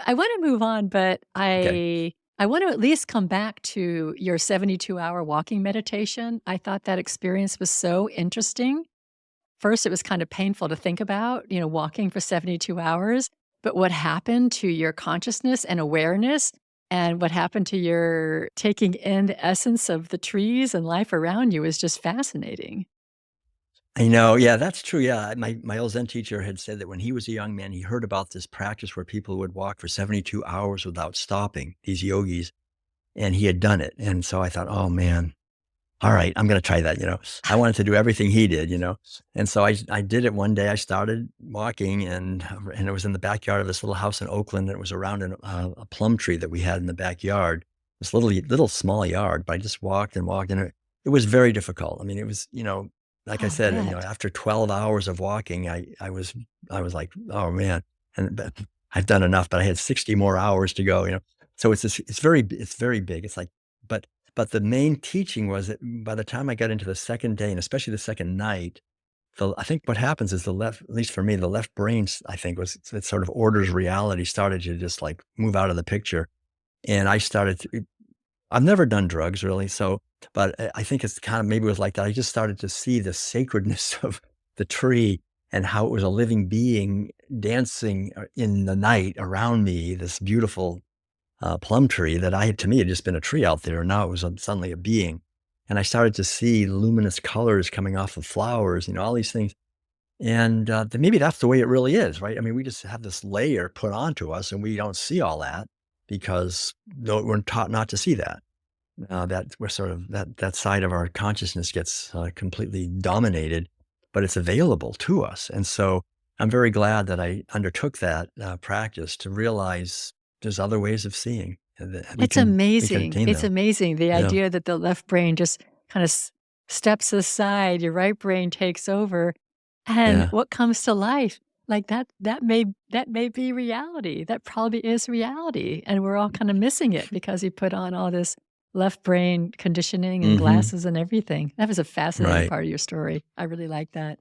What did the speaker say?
I want to move on, but Okay. I want to at least come back to your 72-hour walking meditation. I thought that experience was so interesting. First, it was kind of painful to think about, walking for 72 hours, but what happened to your consciousness and awareness and what happened to your taking in the essence of the trees and life around you is just fascinating. I know, yeah, that's true, yeah, my old Zen teacher had said that when he was a young man, he heard about this practice where people would walk for 72 hours without stopping, these yogis, and he had done it, and so I thought, "Oh, man, alright, I'm gonna try that," you know? I wanted to do everything he did, you know? And so I did it one day, I started walking, and it was in the backyard of this little house in Oakland, and it was around a plum tree that we had in the backyard, this little small yard, but I just walked and walked, and it was very difficult. I mean, it was, like I I'll said, bet. after 12 hours of walking, I was like, "Oh, man," but I've done enough, but I had 60 more hours to go, you know? So it's very big. It's like but but the main teaching was that by the time I got into the second day, and especially the second night, I think what happens is the left, at least for me, the left brain, I think, it sort of orders reality started to just like move out of the picture. And I've never done drugs really. So, but I think it's kind of maybe it was like that. I just started to see the sacredness of the tree and how it was a living being dancing in the night around me, this beautiful plum tree that to me, had just been a tree out there. And now it was suddenly a being. And I started to see luminous colors coming off of flowers, all these things. And maybe that's the way it really is, right? I mean, we just have this layer put onto us and we don't see all that because no, we're taught not to see that. That we're sort of that side of our consciousness gets completely dominated, but it's available to us. And so I'm very glad that I undertook that practice to realize there's other ways of seeing and that we It's can amazing. attain It's them. amazing the Yeah, idea that the left brain just kind of steps aside, your right brain takes over, and yeah. what comes to life, like that may be reality. That probably is reality, and we're all kind of missing it because you put on all this left brain conditioning and Hmm. glasses and everything. That was a fascinating Right. part of your story. I really like that.